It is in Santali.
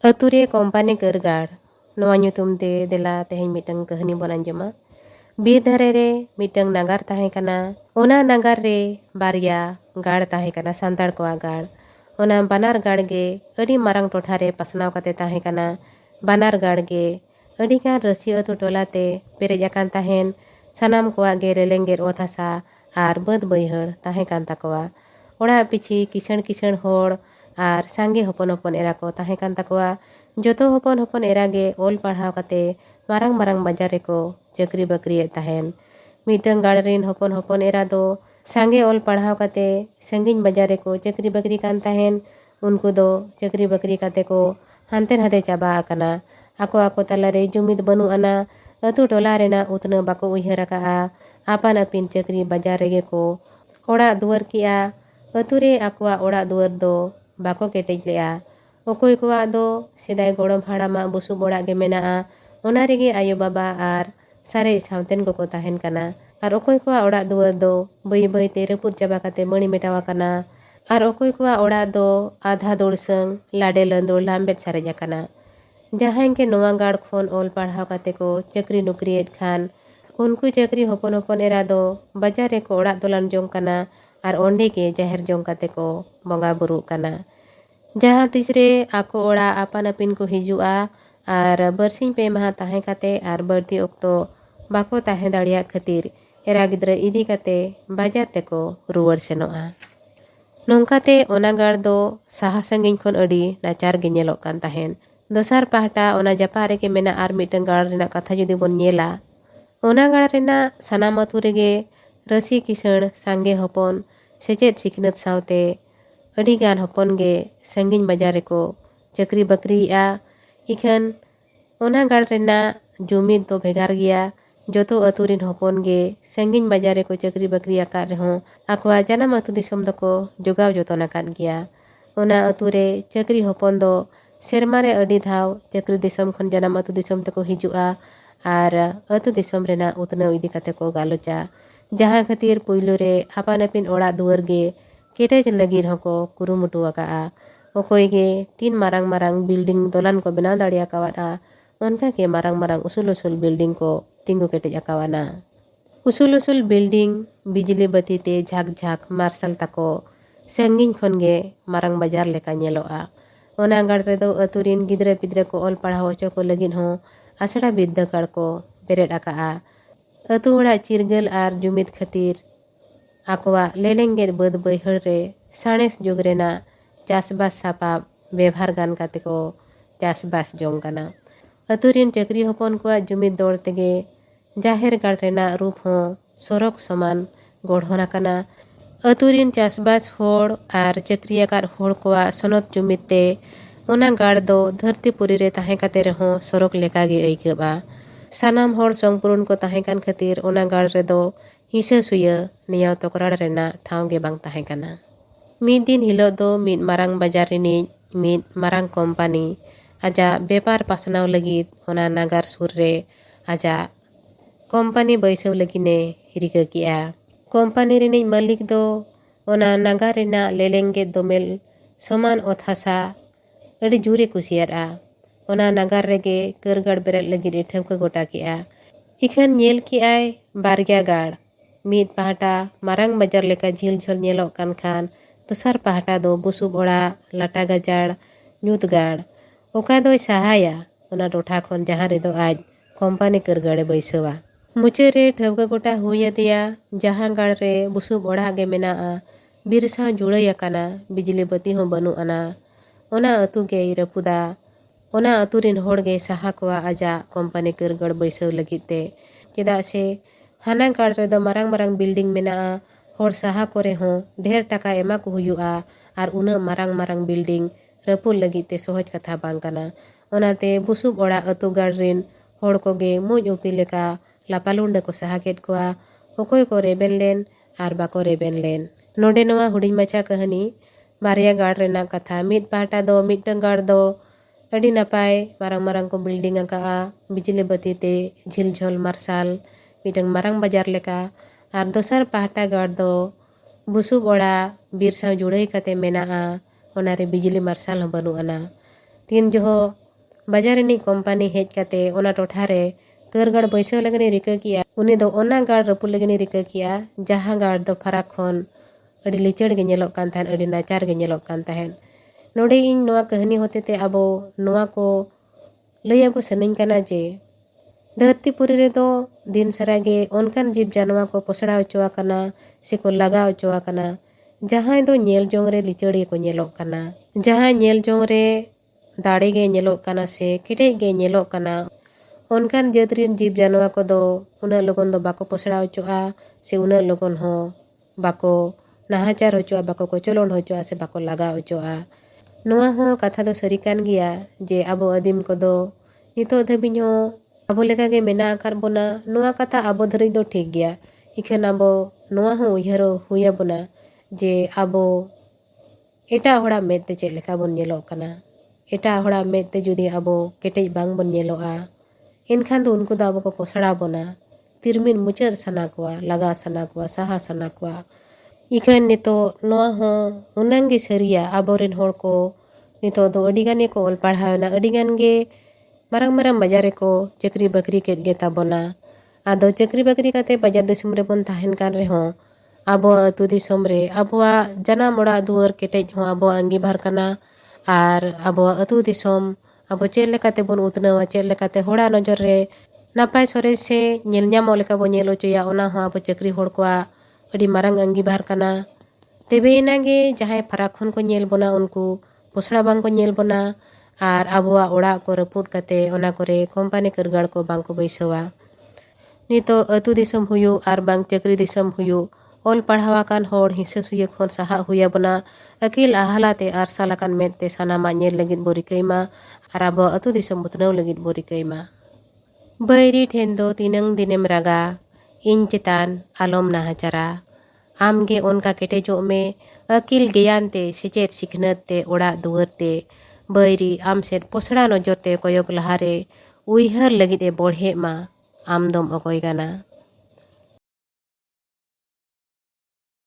Ature company kergar noa nyutum te dela teheng mitang kahani bon anjoma. Bir dhare re mitang nagar tahe kana. Ona nagar re barya gar tahe kana santar koa gar. Ona banar gar ge adi marang tothare pasnaw kate tahe kana. Banar gar ge adi kan rasi atu tola te perej akan tahen sanam koa ge relengger othasa ar bad baihar tahe kan takoa. Ora pichi kisan hor ar sange hopon hopon era ko tahe kan takoa. Joto hopon hopon era ge ol parhaw kate marang bajar reko chakri bakri tahen. Mitang garrin hopon hopon era do sange ol parhaw kate sangin bajar reko chakri bakri kan tahen. Unku do chakri bakri kate ko hanten hate chaba akana. Ako talare jumit banu ana atu tola rena utna bako uihar aka'a. Apan apin chakri bajar rege ko ora duar kia. Ature akwa ora duar do bako ketej lea. Okoy kowa do sedai gorom harama busub ora ge mena'a. Ona rege ayo baba ar sare saunten koko tahen kana. Ar okoy kowa ora duar do bai te reput chaba kate mani metawa kana. Ar okoy kowa ora do adha dorsang lade lando lambet sarej akana. Jahain ke noa gar khon ol parhaw kate ko chakri nukri khan unku chakri hopon hopon era do bajar reko ora dolan jong kana. Ar onde ke jaher jong kate ko bonga buru kana. Jahan tisre ako ora apan apin ko hijua ar bersing pe maha tahe kate ar berti okto bako tahe daria khatir era gidra idi kate bajar teko ruwar senoa. Nongkate ona gar do saha sangin khon adi nachar ge nyelok kan tahen. Dosar pahta ona japare ke mena ar mitang gar rena katha judi bon nyela. Ona gar rena sanam atu rege rasi kisan sange hopon sechet siknat saute adi gan hopon ge sangin bajar reko chakri bakri ikan ona gar rena jumit do bhegar gya. Joto aturin hopon ge sangin bajar reko chakri bakri akar reho akwa janam atu disom doko jogaw joton akat gya. Ona ature chakri hopon do sermare adi dhaw chakri disom khon janam atu disom teko hijua ar atu disom rena utnaw idi kate ko galocha. Jahan khatir puilu re apan apin ora duar ge ketej lagir hoko kurumutu aka'a. Okoy ge tin marang building dolan ko benaw daria kawana. Onka ke marang usul building ko tinggu ketej akawana. Usul building bijli bati te झक marsal tako sangin khon ge marang bajar leka nyelo'a. Ona gar redo aturin gidra pidra ko ol parhaw hocho ko lagin ho asada biddakar ko bered aka'a. Atu ora chirgal ar jumit khatir akwa lelengger bad baihar re sanes jog rena chasbas sapap bebhar gan kate ko chasbas jong kana. Aturin chakri hopon kwa jumit dor tege jaher gar rena rup ho sorok soman gorhona kana. Aturin chasbas hor ar chakri akar hor kwa sonot jumit te ona gar do dharti puri re tahe kate reho sorok leka ge aikaba. Sanam hor songpurun ko tahe kan khatir ona gar redo hisa suya niyaw tokrar rena thaw ge bang tahe kana. Mid din hilok do mid marang bajar rini mid marang company aja bepar pasnaw lagit ona nagar sur re aja company baisaw lagine rika ki'a. Company rini malik do ona nagar rena lelengge domel soman ot hasa adi jure kusiyar'a. Ona nagar rege kergar berat lagit ithawka gota ki'a. Ikan nyel ki'ay barya gar. Mid pahata marang bajar leka jhil jhol nyelok kan khan dosar pahata do busub ora lata gajar nyut gar. Oka doy sahaya ona totha khon jahan redo aj company kergare baisawa. Muche re thawka gota huya dia jahan gar re busub ora ge mena'a. Bir saw judai akana bijli bati ho banu ana. Ona atu ge rapuda ona aturin hor ge saha kwa aja company kergar baisaw lagit te. Cheda se hana gar redo marang building mena'a. Hor saha kore ho dher taka ema ko huyu'a ar una marang building rapul lagit te sohoj katha bang kana. Onate busub ora atu gar rin hor ko ge muj upi leka lapalunda ko saha ket koa. Okoy ko reben len ar bako reben len. Node noa huding macha kahani barya gar rena katha. Mid pahata do midtang gar do adi napai marang ko building aka'a bijli bati te jhil jhol marsal midang marang bajar leka. Ar dosar pahata gar do busub ora bir saw judai kate mena'a onare bijli marsal ho banu ana. तीन जोहो बाजार रिनी कोम्पानी हेज काते ओना टोठा रे कर गाड़ बैसाव लगने रिका किया उनी दो ओना गाड़ रपु लगने रिका किया जहाँ गाड़ दो फराक खन अड़ी लिचड़ गे नेलोक कान तहन अड़ी नाचार गे नेलोक कान तहन नोडे इन नोआ कहानी होते ते अबो नोआ को लई अबो सनइन काना जे धरती पुरी रे दो दिन सरागे ओनकान जीव जानवर को पोसड़ा ओचोआ काना से को लगा ओचोआ काना जहाँ दो नेल जोंग रे लिचड़ी को नेलोक काना जहाँ नेल जोंग रे दाड़े गे नेलोक काना से किटे गे नेलोक काना ओनकान जातरीन जीव जानवर को दो उना लोगन दो बाको पोसड़ा ओचोआ से उना लोगन हो बाको नाहाचार ओचोआ बाको कोचलोन ओचोआ से बाको लगा ओचोआ नोआ हो कथा दो सरी कान गिया जे अबो आदिम को दो नितो धबिन हो अबो लेका गे मेना आकार बोना नोआ कथा अबो धरी दो ठीक गया इखन अबो नोआ हो उयहरो हुया बोना जे अबो एटा होड़ा मेद ते चेक लेका बोन नेलोक काना एटा होड़ा मेद ते जुदी अबो केटेज बांग बोन नेलोआ इनखान दो उनको दो अबो को पोसड़ा बोना तिरमिन मुचर सना कोआ लगा सना कोआ साहा सना कोआ इखन नितो नोआ हो उनंगे सरिया अबोरेन होड़ को नितो दो अडिगाने को ओल पढ़ावना अडिगान गे मारंग मारंग बाजार को चक्री बकरी के गे ताबोना आदो चक्री बकरी काते बाजार दिसम रे बोन ताहेन कान रे हो अबो अतु दिसम रे अबोआ जना मोड़ा दुआर केटेज हो अबो अंगीभार काना आर अबो अतु दिसम अबो चेल लेकाते बोन उतनावा चेल लेकाते होड़ा नजर रे नापाय सोरे से नेल ᱧᱟᱢᱚᱜ लेका बो नेल ओचोया ओना हो अबो चक्री होड़ कोआ अड़ी मारंग अंगीभार काना तेबे इनागे जहाय फराक खन को नेल बोना उनको पोसड़ा बांग को नेल बोना आर अबुआ ओड़ा को रपुट काते ओना करे कोम्पानी करगाड़ को बांग को बैसवा नितो अतु दिसम हुयु आर बांग चक्री दिसम हुयु ओल पढ़ावा कान होड़ हिस्सा सुये खन साहा हुया बना अकिल आहलाते आर सालाकान मेते सानामा नेल लगित बोरी कईमा आर अबो अतु दिसम बुतनाव लगित बोरी कईमा बैरी ठेन दो तीनंग दिनेम रागा इन चेतान आलोम नाहाचारा आमगे ओनका केटेजो में अकिल ज्ञान ते सेचेत सिखनत ते ओड़ा दुआर ते बैरी आम सेट पोसड़ा नजर ते कोयोग लहारे उइहर लगित ए बढ़े मा आम दम अकोय गाना।